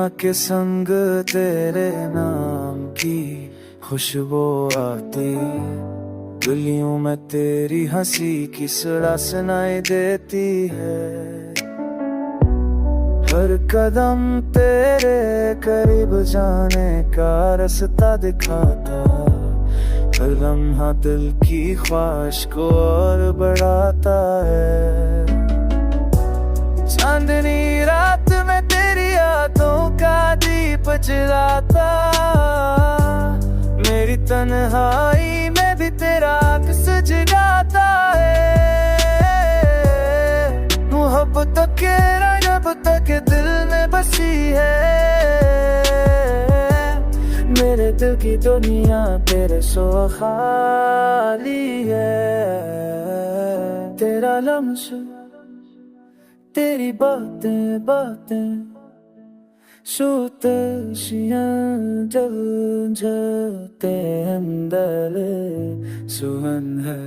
के संग तेरे नाम की खुशबू आती, गलियों में तेरी हंसी की सड़ा सुनाई देती है। हर कदम तेरे करीब जाने का रास्ता दिखाता, हर लम्हा दिल की ख्वाहिश को और बढ़ाता है। चांदनी रात में तेरी यादों का दीप जलाता, मेरी तन्हाई में भी तेरा अक्स जगाता है। मोहब्बत के जब तक दिल में बसी है, मेरे दिल की दुनिया तेरे सो खाली है। तेरा लम्स, तेरी बातें बातें सूतशियां जल जाते अंदर सुहन है।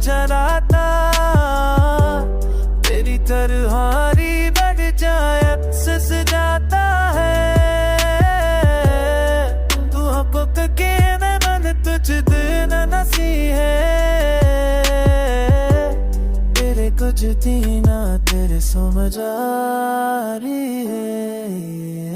जलाता, तेरी तरहारी बढ़ जाए सजाता है। तू हपक के न मन तुझ दिन नसी है, तेरे कुछ दीना तेरे समझ आ रही है।